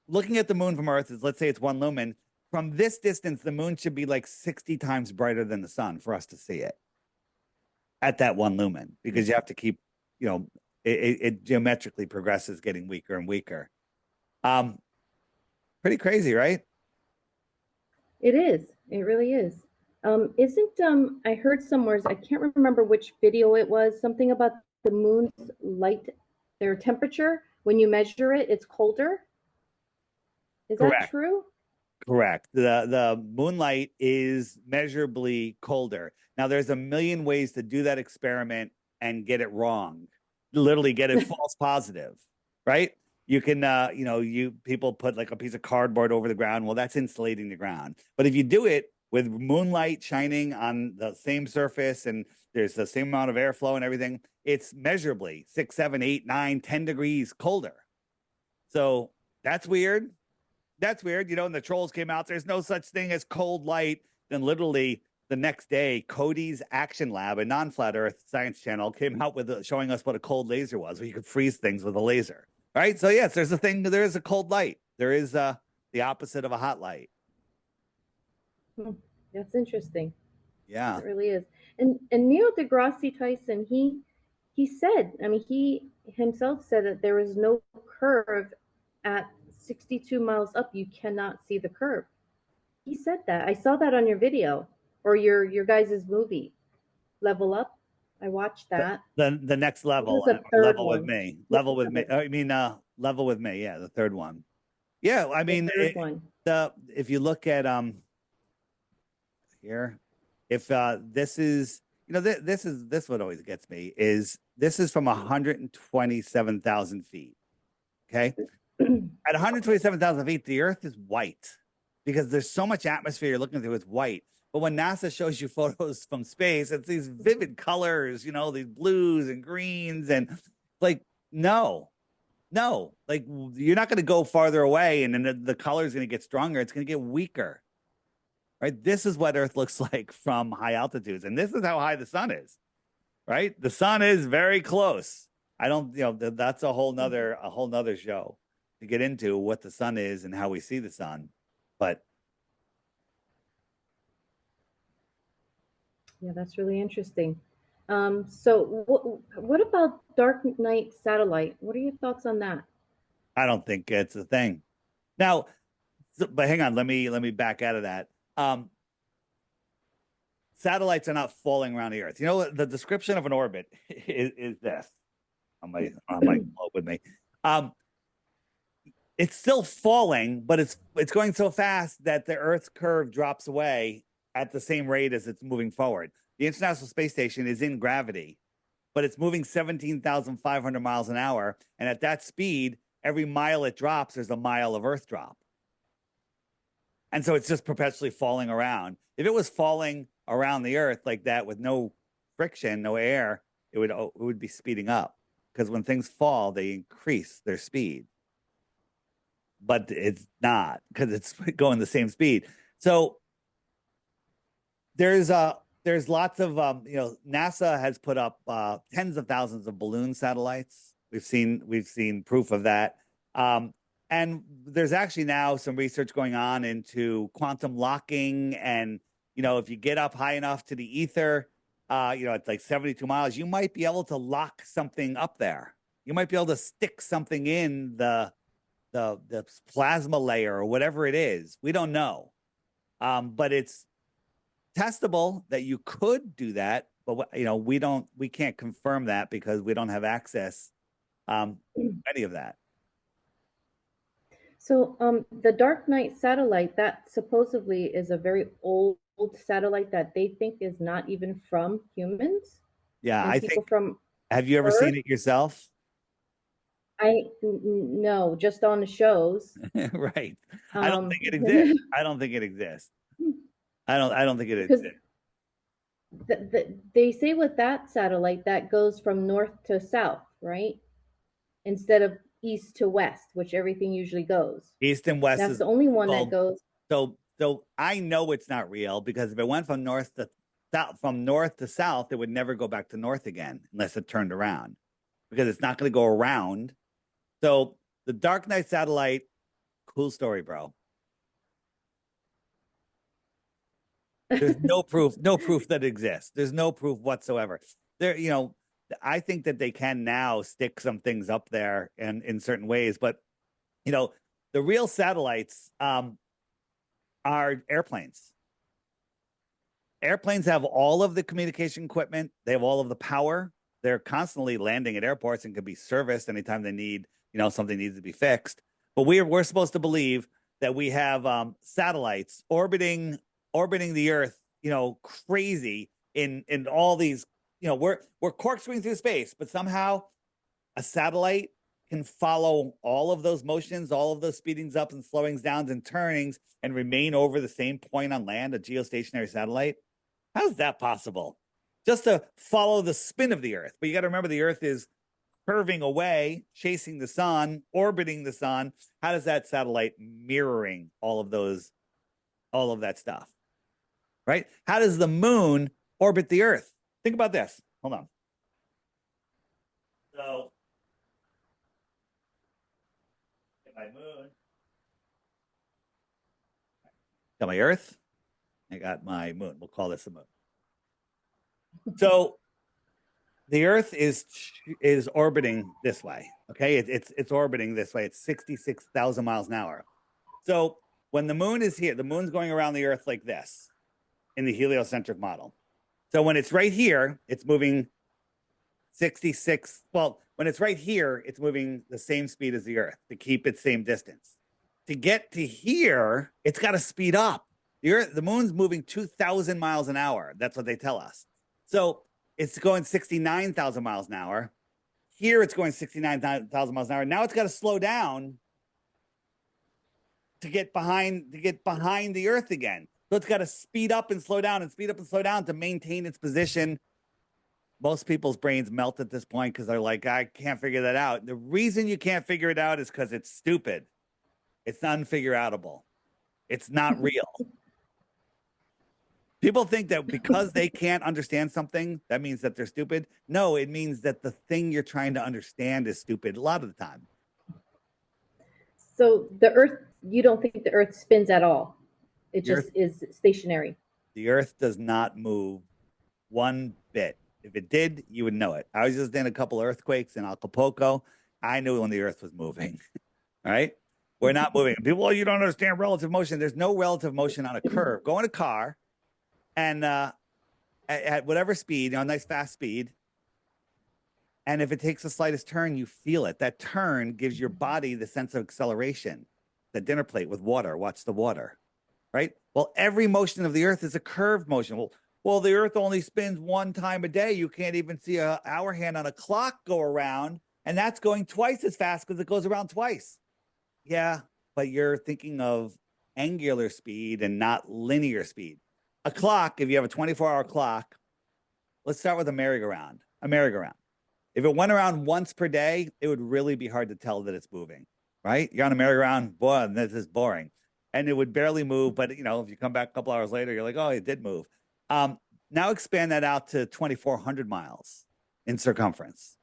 Looking at the moon from Earth is, let's say it's 1 lumen. From this distance, the moon should be like 60 times brighter than the sun for us to see it at that 1 lumen, because you have to keep, it geometrically progresses, getting weaker and weaker. Pretty crazy, right? It is. It really is. Isn't I heard somewhere, I can't remember which video it was, something about the moon's light, their temperature when you measure it, it's colder. Is that Correct. true? Correct. The moonlight is measurably colder. Now, there's a million ways to do that experiment and get it wrong. Literally get it false positive, right? You can, people put like a piece of cardboard over the ground. Well, that's insulating the ground. But if you do it with moonlight shining on the same surface and there's the same amount of airflow and everything, it's measurably 6, 7, 8, 9, 10 degrees colder. So that's weird. That's weird. And the trolls came out. There's no such thing as cold light. Then literally the next day, Cody's Action Lab, a non-flat Earth science channel, came out with showing us what a cold laser was, where you could freeze things with a laser. Right. So yes, there's a thing. There is a cold light. There is the opposite of a hot light. That's interesting. Yeah. It really is. And Neil deGrasse Tyson, he said, I mean, he himself said that there is no curve at 62 miles up. You cannot see the curve. He said that. I saw that on your video or your guys' movie, Level Up. I watched that. The next level, the third level one. with me, level with me. I mean, level with me. Yeah, the third one. Yeah, I mean, if you look at here, if this is, this what always gets me is this is from 127,000 feet. Okay, at 127,000 feet, the Earth is white because there's so much atmosphere you're looking through. It's white. But when NASA shows you photos from space, it's these vivid colors, these blues and greens, and like, no, like you're not going to go farther away, and then the color is going to get stronger. It's going to get weaker, right? This is what Earth looks like from high altitudes, and this is how high the sun is, right? The sun is very close. I don't, that's a whole nother show to get into what the sun is and how we see the sun, but. Yeah, that's really interesting. So what about dark night satellite? What are your thoughts on that? I don't think it's a thing. Now, but hang on, let me back out of that. Satellites are not falling around the Earth. The description of an orbit is this. On my globe with me. It's still falling, but it's going so fast that the Earth's curve drops away at the same rate as it's moving forward. The International Space Station is in gravity, but it's moving 17,500 miles an hour. And at that speed, every mile it drops, there's a mile of Earth drop. And so it's just perpetually falling around. If it was falling around the Earth like that with no friction, no air, it would be speeding up. Because when things fall, they increase their speed. But it's not, because it's going the same speed. So there's lots of NASA has put up tens of thousands of balloon satellites. We've seen proof of that. And there's actually now some research going on into quantum locking, and if you get up high enough to the ether, it's like 72 miles, you might be able to lock something up there. You might be able to stick something in the plasma layer or whatever it is. We don't know. But it's testable that you could do that, but we can't confirm that because we don't have access to any of that. So the Dark Knight satellite, that supposedly is a very old satellite that they think is not even from humans. Yeah, and I people think. From Have you ever Earth, seen it yourself? No, just on the shows. Right. I don't Um, think it exists. I don't think it exists. I don't think it because exists. they say with that satellite that goes from north to south, right? Instead of east to west, which everything usually goes. East and west That's is the only one that well, goes. so I know it's not real because if it went from north to south, from north to south, it would never go back to north again unless it turned around because it's not going to go around. So the Dark Knight satellite, cool story, bro. There's no proof that it exists. There's no proof whatsoever. There, I think that they can now stick some things up there and in certain ways, but you know, the real satellites are airplanes. Airplanes have all of the communication equipment. They have all of the power. They're constantly landing at airports and can be serviced anytime they need, something needs to be fixed. But we're supposed to believe that we have satellites orbiting the Earth, crazy in all these, we're corkscrewing through space, but somehow a satellite can follow all of those motions, all of those speedings up and slowings downs and turnings, and remain over the same point on land, a geostationary satellite. How's that possible? Just to follow the spin of the Earth. But you got to remember the Earth is curving away, chasing the sun, orbiting the sun. How does that satellite mirroring all of that stuff? Right? How does the moon orbit the Earth? Think about this. Hold on. So, my moon, got my Earth, I got my moon. We'll call this the moon. So the Earth is orbiting this way. Okay, it's orbiting this way. It's 66,000 miles an hour. So when the moon is here, the moon's going around the Earth like this in the heliocentric model. So when it's right here, it's moving 66. Well, when it's right here, it's moving the same speed as the Earth to keep its same distance. To get to here, it's got to speed up. The moon's moving 2,000 miles an hour. That's what they tell us. So it's going 69,000 miles an hour. Here it's going 69,000 miles an hour. Now it's got to slow down to get behind the Earth again. So it's got to speed up and slow down and speed up and slow down to maintain its position. Most people's brains melt at this point because they're like, I can't figure that out. The reason you can't figure it out is because it's stupid. It's unfigureoutable. It's not real. People think that because they can't understand something, that means that they're stupid. No, it means that the thing you're trying to understand is stupid a lot of the time. So the Earth, you don't think the Earth spins at all? It The just Earth, is stationary. the Earth does not move one bit. If it did, you would know it. I was just in a couple of earthquakes in Acapulco. I knew when the Earth was moving. All right. We're not moving. People, well, you don't understand relative motion. There's no relative motion on a curve. Go in a car and at whatever speed, a nice fast speed. And if it takes the slightest turn, you feel it. That turn gives your body the sense of acceleration. The dinner plate with water. Watch the water. Right. Well, every motion of the Earth is a curved motion. Well, the Earth only spins one time a day. You can't even see an hour hand on a clock go around. And that's going twice as fast because it goes around twice. Yeah, but you're thinking of angular speed and not linear speed. A clock, if you have a 24-hour clock, let's start with a merry-go-round. A merry-go-round. If it went around once per day, it would really be hard to tell that it's moving, right? You're on a merry-go-round, boy, this is boring. And it would barely move, but if you come back a couple hours later, you're like, oh, it did move. Now expand that out to 2,400 miles in circumference.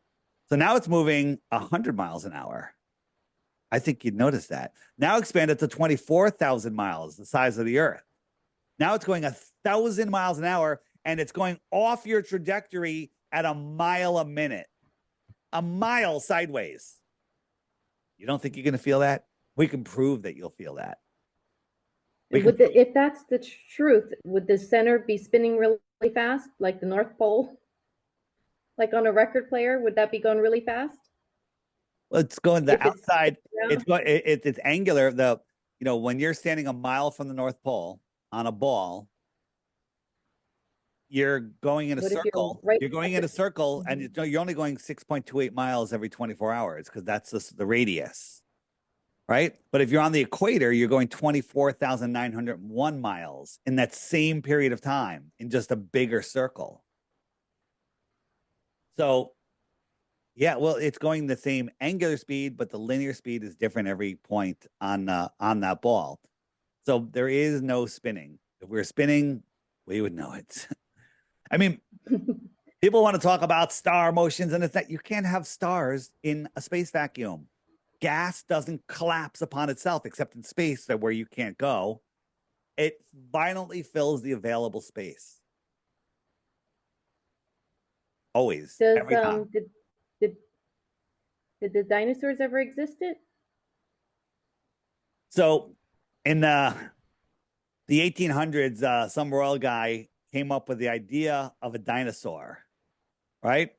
So now it's moving 100 miles an hour. I think you'd notice that. Now expand it to 24,000 miles, the size of the Earth. Now it's going 1,000 miles an hour, and it's going off your trajectory at a mile a minute. A mile sideways. You don't think you're going to feel that? We can prove that you'll feel that. If that's the truth, would the center be spinning really fast, like the North Pole? Like on a record player, would that be going really fast? Well, it's going the If it's outside. It's angular. When you're standing a mile from the North Pole on a ball, you're going in a What if you're circle. right You're going at in a the circle, and Mhm. you're only going 6.28 miles every 24 hours because that's the radius, right? But if you're on the equator, you're going 24,901 miles in that same period of time in just a bigger circle. So, yeah, well, it's going the same angular speed, but the linear speed is different every point on that ball. So there is no spinning. If we were spinning, we would know it. I mean, people want to talk about star motions, and it's that you can't have stars in a space vacuum. Gas doesn't collapse upon itself, except in space, that where you can't go. It violently fills the available space. Always, Does every time. did did the dinosaurs ever existed? So in the 1800s, some royal guy came up with the idea of a dinosaur, right?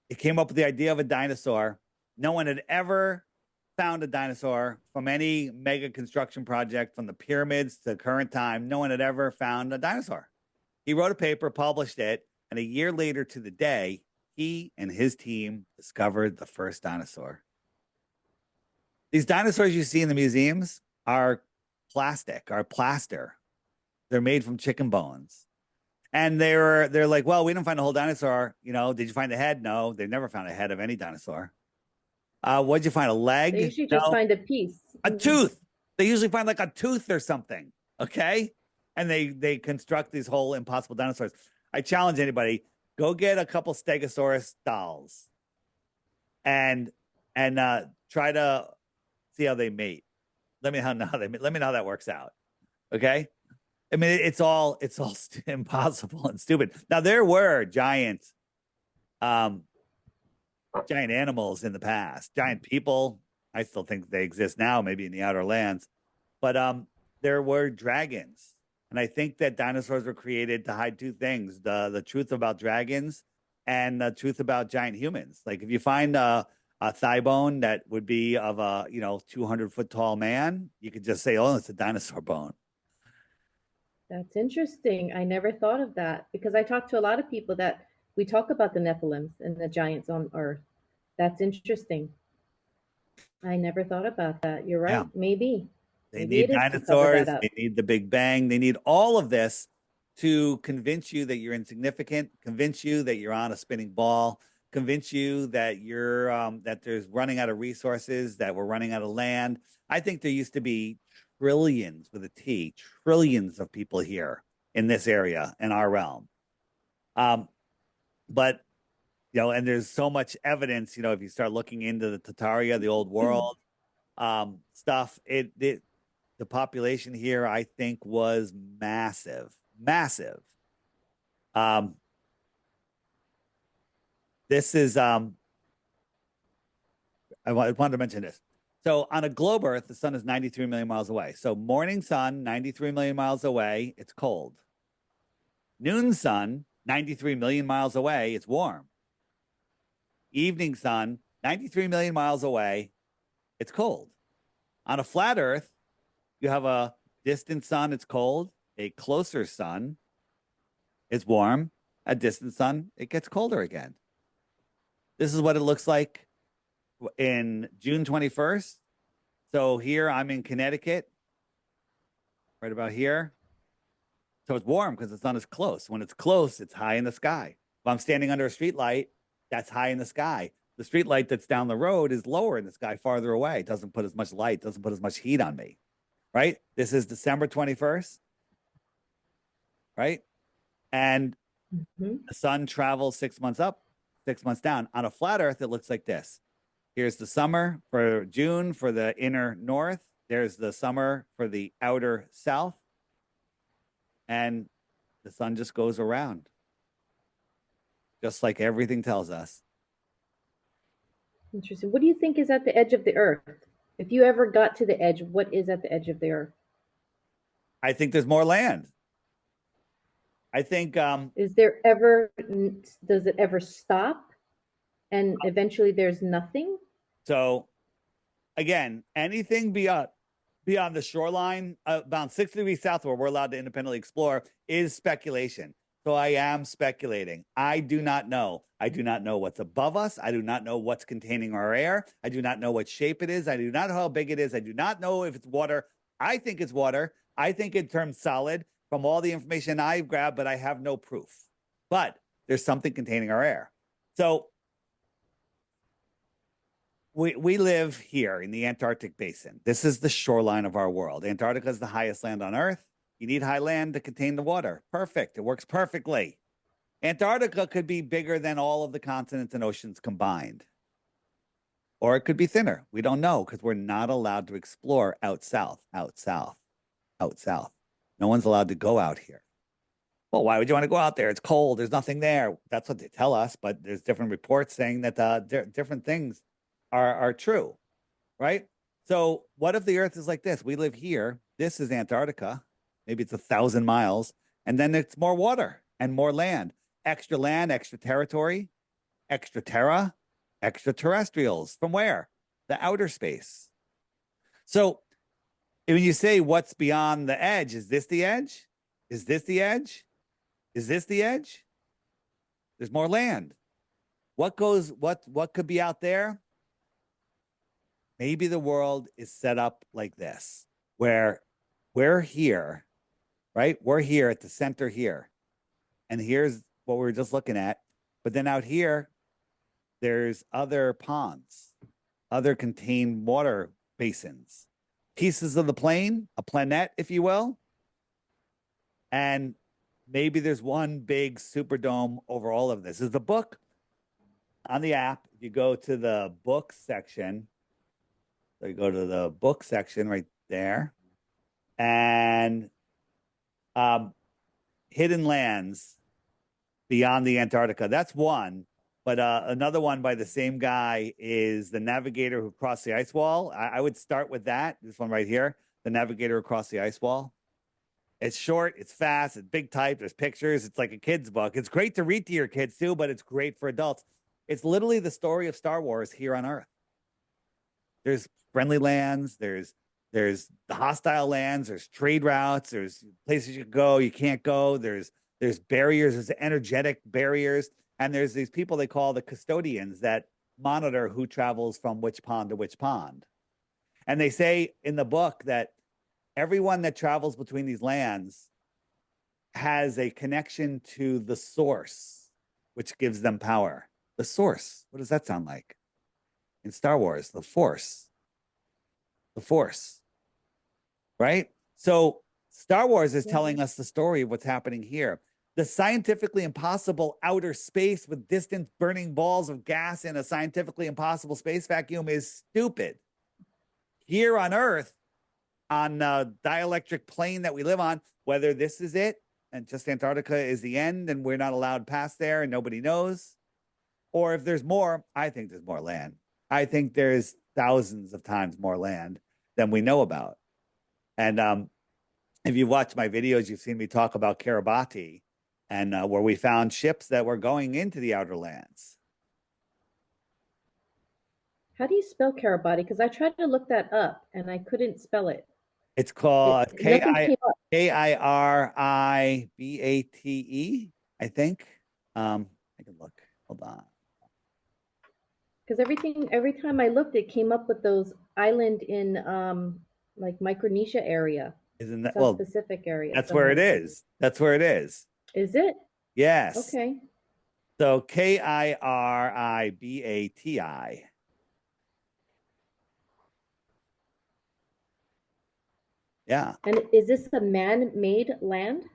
He came up with the idea of a dinosaur. No one had ever found a dinosaur from any mega construction project from the pyramids to current time. No one had ever found a dinosaur. He wrote a paper, published it, and a year later to the day, he and his team discovered the first dinosaur. These dinosaurs you see in the museums are plastic, are plaster. They're made from chicken bones. And they're like, well, we didn't find a whole dinosaur. You know, did you find a head? No, they've never found a head of any dinosaur. What'd you find? A They leg? usually just No, find a piece. a tooth. They usually find like a tooth or something. Okay, and they construct these whole impossible dinosaurs. I challenge anybody: go get a couple Stegosaurus dolls and try to see how they mate. Let me know how they. Let me know how that works out. Okay. I mean, it's all impossible and stupid. Now there were um, giant animals in the past, giant people. I still think they exist now, maybe in the outer lands, but there were dragons, and I think that dinosaurs were created to hide two things: the truth about dragons and the truth about giant humans. Like if you find a thigh bone that would be of a 200-foot tall man, you could just say, "Oh, it's a dinosaur bone." That's interesting. I never thought of that because I talk to a lot of people that we talk about the Nephilims and the giants on Earth. That's interesting. I never thought about that. You're Yeah. right. Maybe. They Maybe need it is to cover that dinosaurs. up. They need the Big Bang. They need all of this to convince you that you're insignificant, convince you that you're on a spinning ball, convince you that you're that there's running out of resources, that we're running out of land. I think there used to be trillions with a T, trillions of people here in this area in our realm. Um, but and there's so much evidence, if you start looking into the Tataria, the old world stuff, the population here, I think, was massive, massive. Um, this is I wanted to mention this. So on a globe Earth, the sun is 93 million miles away. So morning sun, 93 million miles away, it's cold. Noon sun, 93 million miles away, it's warm. Evening sun, 93 million miles away, it's cold. On a flat Earth, you have a distant sun, it's cold. A closer sun, it's warm. A distant sun, it gets colder again. This is what it looks like in June 21st. So here I'm in Connecticut, right about here. So it's warm because the sun is close. When it's close, it's high in the sky. If I'm standing under a street light, that's high in the sky. The street light that's down the road is lower in the sky, farther away. It doesn't put as much light, doesn't put as much heat on me, right? This is December 21st, right? And Mhm. the sun travels 6 months up, 6 months down. On a flat Earth, it looks like this. Here's the summer for June for the inner north. There's the summer for the outer south. And the sun just goes around, just like everything tells us. Interesting. What do you think is at the edge of the Earth? If you ever got to the edge, what is at the edge of the Earth? I think there's more land. I think Is there ever, does it ever stop and eventually there's nothing? so. Again, anything beyond the shoreline, about 6 degrees south, where we're allowed to independently explore, is speculation. So I am speculating. I do not know. I do not know what's above us. I do not know what's containing our air. I do not know what shape it is. I do not know how big it is. I do not know if it's water. I think it's water. I think it turns solid from all the information I've grabbed, but I have no proof. But there's something containing our air. So we live here in the Antarctic basin. This is the shoreline of our world. Antarctica is the highest land on Earth. You need high land to contain the water. Perfect. It works perfectly. Antarctica could be bigger than all of the continents and oceans combined. Or it could be thinner. We don't know because we're not allowed to explore out south, out south, out south. No one's allowed to go out here. Well, why would you want to go out there? It's cold. There's nothing there. That's what they tell us. But there's different reports saying that different things are true, right? So what if the Earth is like this? We live here. This is Antarctica. Maybe it's 1,000 miles. And then it's more water and more land. Extra land, extra territory, extra terra, extraterrestrials. From where? The outer space. So when you say what's beyond the edge, is this the edge? Is this the edge? Is this the edge? There's more land. What could be out there? Maybe the world is set up like this, where we're here, right? We're here at the center here. And here's what we were just looking at. But then out here, there's other ponds, other contained water basins, pieces of the plane, a planet, if you will. And maybe there's one big superdome over all of this. Is the book on the app? If you go to the book section, so you go to the book section right there, and Hidden Lands Beyond the Antarctica. That's one. But another one by the same guy is The Navigator Who Crossed the Ice Wall. I would start with that. This one right here, The Navigator Who Crossed the Ice Wall. It's short, it's fast, it's big type, there's pictures. It's like a kid's book. It's great to read to your kids too, but it's great for adults. It's literally the story of Star Wars here on Earth. There's friendly lands, there's the hostile lands, there's trade routes, there's places you can go, you can't go, there's barriers, there's energetic barriers, and there's these people they call the custodians that monitor who travels from which pond to which pond. And they say in the book that everyone that travels between these lands has a connection to the source, which gives them power. The source. What does that sound like? In Star Wars, the Force. The Force. Right? So Star Wars is telling us the story of what's happening here. The scientifically impossible outer space with distant burning balls of gas in a scientifically impossible space vacuum is stupid. Here on Earth, on the dielectric plane that we live on, whether this is it and just Antarctica is the end and we're not allowed past there and nobody knows, or if there's more, I think there's more land. I think there's thousands of times more land than we know about. And if you watch my videos, you've seen me talk about Kiribati and where we found ships that were going into the outer lands. How do you spell Kiribati? Because I tried to look that up and I couldn't spell it. It's called Nothing came up. Kiribate, I think. I can look. Hold on. Because every time I looked, it came up with those island in like Micronesia area. Isn't that South Pacific area? That's where it is. That's where it is. Is it? Yes. Okay. So Kiribati. Yeah. And is this a man-made land?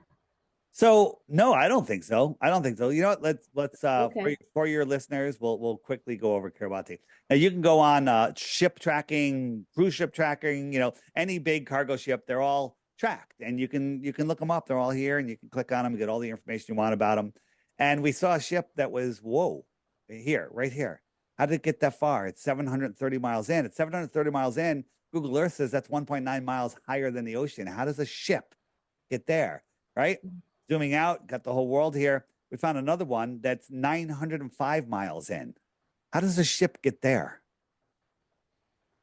So no, I don't think so. I don't think so. You know what? Let's Okay. for your listeners, we'll quickly go over Kiribati. Now you can go on ship tracking, cruise ship tracking, any big cargo ship, they're all tracked and you can look them up. They're all here and you can click on them and get all the information you want about them. And we saw a ship that was, right here. How did it get that far? It's 730 miles in. It's 730 miles in. Google Earth says that's 1.9 miles higher than the ocean. How does a ship get there? Right? Zooming out, got the whole world here. We found another one that's 905 miles in. How does a ship get there?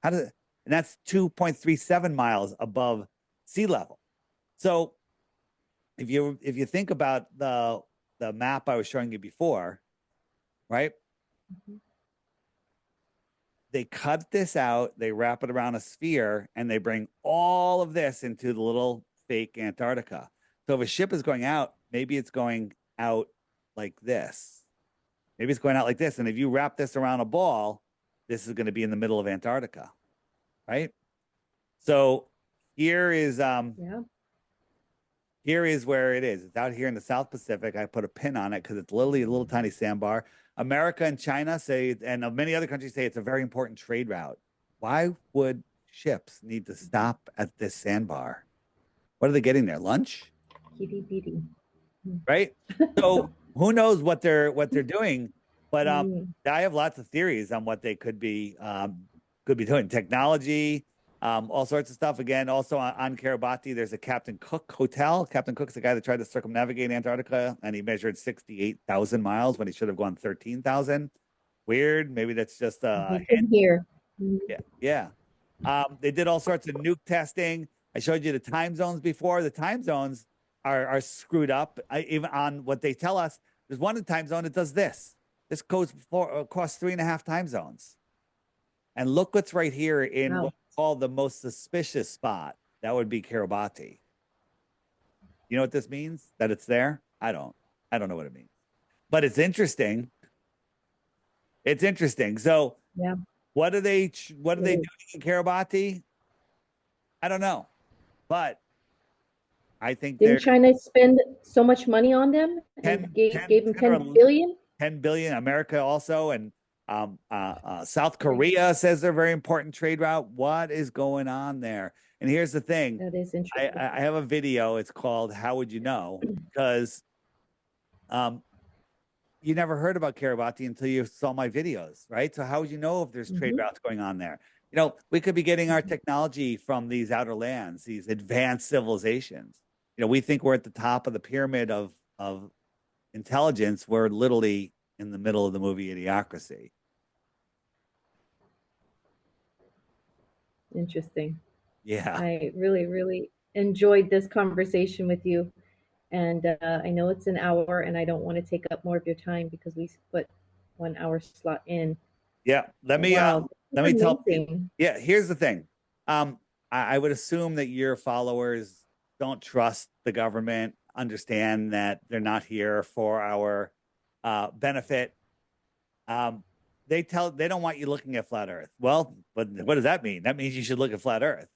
And that's 2.37 miles above sea level. So if you think about the the map I was showing you before, right? Mhm. They cut this out, they wrap it around a sphere, and they bring all of this into the little fake Antarctica. So if a ship is going out, maybe it's going out like this. Maybe it's going out like this. And if you wrap this around a ball, this is going to be in the middle of Antarctica, right? So here is Yeah. here is where it is. It's out here in the South Pacific. I put a pin on it because it's literally a little tiny sandbar. America and China say, and many other countries say it's a very important trade route. Why would ships need to stop at this sandbar? What are they getting there? Lunch? Kitty bitty. Right? So who knows what they're doing? But Mm. I have lots of theories on what they could be doing. Technology, all sorts of stuff. Again, also on Kiribati, there's a Captain Cook hotel. Captain Cook's the guy that tried to circumnavigate Antarctica, and he measured 68,000 miles when he should have gone 13,000. Weird. Maybe that's just a We've hint. been here. Mm. Yeah, yeah. They did all sorts of nuke testing. I showed you the time zones before. The time zones are screwed up. Even on what they tell us, there's one time zone that does this. This goes across 3.5 time zones. And look what's right here in Wow. what's called the most suspicious spot. That would be Kiribati. You know what this means? That it's there? I don't. I don't know what it means. But it's interesting. It's interesting. So Yeah. what are they It doing in Kiribati? I don't know. But I think Didn't they're China spend so much money on them and 10, gave 10, them 10 or 10 billion? 10 billion. America also, and South Right. Korea says they're a very important trade route. What is going on there? And here's the thing: That is I, interesting. I have a video. It's called "How Would You Know?" Because um, you never heard about Kiribati until you saw my videos, right? So how would you know if there's trade Hmm. routes going on there? We could be getting our technology from these outer lands, these advanced civilizations. We think we're at the top of the pyramid of intelligence. We're literally in the middle of the movie Idiocracy. Interesting. Yeah. I really, really enjoyed this conversation with you. And I know it's an hour, and I don't want to take up more of your time because we put 1 hour slot in. Yeah. Let But me wow, this let is me tell you. amazing. Yeah, here's the thing. I would assume that your followers don't trust the government, understand that they're not here for our benefit. Um, they don't want you looking at flat Earth. Well, but what does that mean? That means you should look at flat Earth.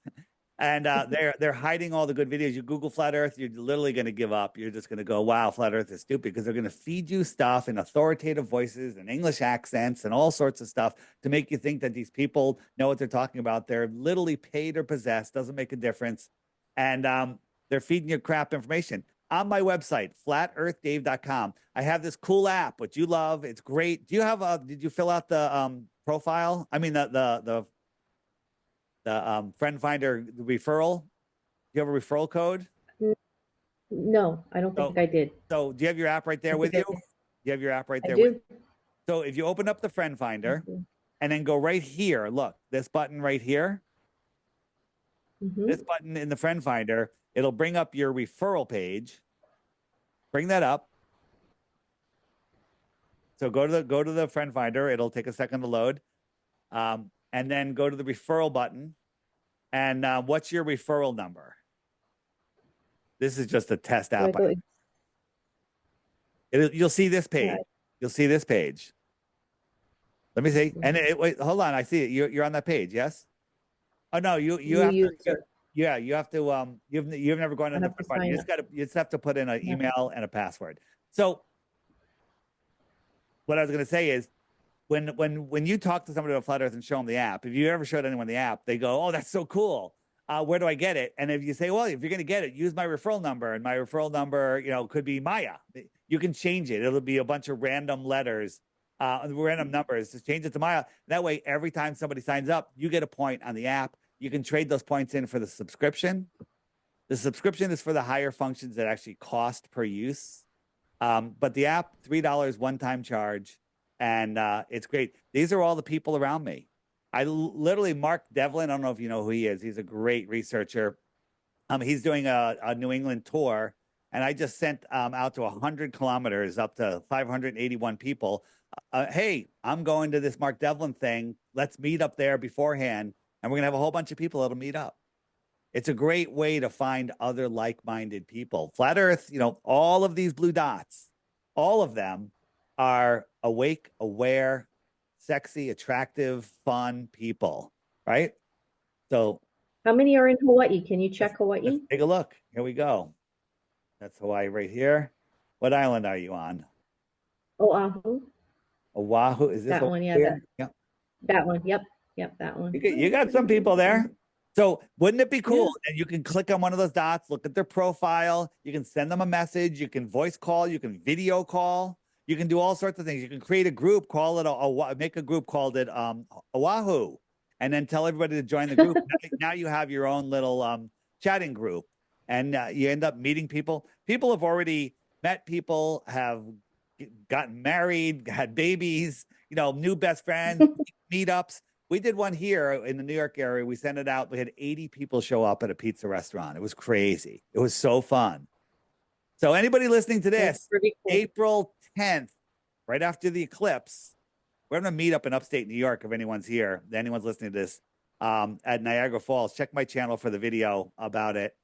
And they're hiding all the good videos. You Google flat Earth, you're literally going to give up. You're just going to go, "Wow, flat Earth is stupid," because they're going to feed you stuff in authoritative voices and English accents and all sorts of stuff to make you think that these people know what they're talking about. They're literally paid or possessed. Doesn't make a difference, and they're feeding you crap information. On my website, flatearthdave.com, I have this cool app, which you love. It's great. Do you have a? Did you fill out the profile? I mean, the friend finder referral. Do you have a referral code? No, I don't think So, I did. so do you have your app right there I with think you? Do you have your app right I there with do. you? So if you open up the friend finder and then go right here, look, this button right here, Mm-hmm. this button in the friend finder, it'll bring up your referral page. Bring that up. So go to the friend finder. It'll take a second to load. And then go to the referral button. And what's your referral number? This is just a test Do I app. go? You'll see this Yeah, page. You'll see this page. Let me I see. see. And wait, hold on. I see it. You're on that page. Yes. Oh no, you New have to. user. Yeah, you have to. You've never gone I in the have to front part. You sign just up. got to. You just have to put in an Yeah. email and a password. So what I was going to say is, when you talk to somebody about flat Earth and show them the app, if you ever showed anyone the app, they go, "Oh, that's so cool. Where do I get it?" And if you say, "Well, if you're going to get it, use my referral number," and my referral number, could be Maya. You can change it. It'll be a bunch of random letters, random numbers. Just change it to Maya. That way, every time somebody signs up, you get a point on the app. You can trade those points in for the subscription. The subscription is for the higher functions that actually cost per use. But the app, $3 one-time charge, and it's great. These are all the people around me. Literally, Mark Devlin, I don't know if you know who he is. He's a great researcher. He's doing a New England tour, and I just sent out to 100 kilometers, up to 581 people. Hey, I'm going to this Mark Devlin thing. Let's meet up there beforehand, and we're gonna have a whole bunch of people that'll meet up. It's a great way to find other like-minded people. Flat Earth, all of these blue dots, all of them are awake, aware, sexy, attractive, fun people, right? So How many are in Hawaii? Can you let's, check let's Hawaii? take a look. Here we go. That's Hawaii right here. What island are you on? Oahu. Oahu. Is this That Oahu one. Yeah, here? Yeah. that one. Yep. Yep, that one. You Oh, got pretty some people there. cool. So wouldn't it be cool? Yeah. And you can click on one of those dots, look at their profile. You can send them a message. You can voice call. You can video call. You can do all sorts of things. You can create a group, call it make a group called it Oahu, and then tell everybody to join the group. Now you have your own little chatting group, and you end up meeting people. People have already met people, have gotten married, had babies, new best friends, meetups. We did one here in the New York area. We sent it out. We had 80 people show up at a pizza restaurant. It was crazy. It was so fun. So anybody listening to That's this, pretty cool. April 10th, right after the eclipse, we're going to meet up in upstate New York if anyone's here, anyone's listening to this, at Niagara Falls. Check my channel for the video about it.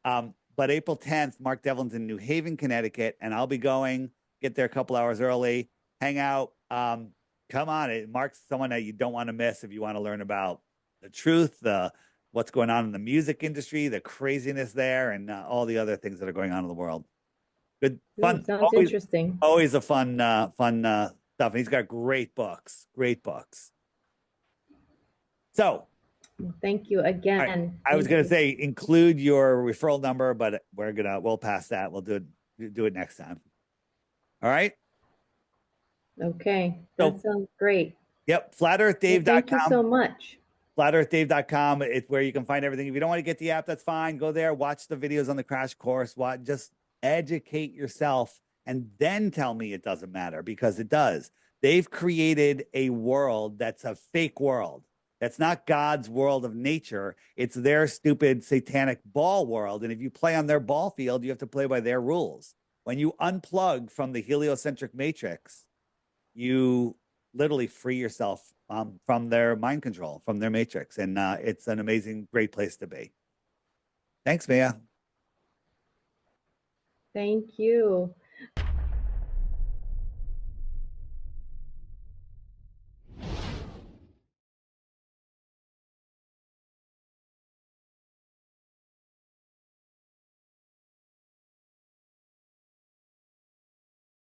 But April 10th, Mark Devlin's in New Haven, Connecticut, and I'll be going, get there a couple hours early, hang out. Come on, Mark's someone that you don't want to miss if you want to learn about the truth, what's going on in the music industry, the craziness there, and all the other things that are going on in the world. Good, fun. Sounds interesting. Always a fun stuff. And he's got great books. Great books. So, Thank you again. right, I was going to say include your referral number, but we'll pass that. We'll do it next time. All right. Okay, that sounds great. Yep, flatearthdave.com. Well, thank you so much. Flatearthdave.com. It's where you can find everything. If you don't want to get the app, that's fine. Go there, watch the videos on the crash course. Just educate yourself, and then tell me it doesn't matter, because it does. They've created a world that's a fake world. That's not God's world of nature. It's their stupid satanic ball world. And if you play on their ball field, you have to play by their rules. When you unplug from the heliocentric matrix, you literally free yourself from their mind control, from their matrix. And it's an amazing, great place to be. Thanks, Mia. Thank you.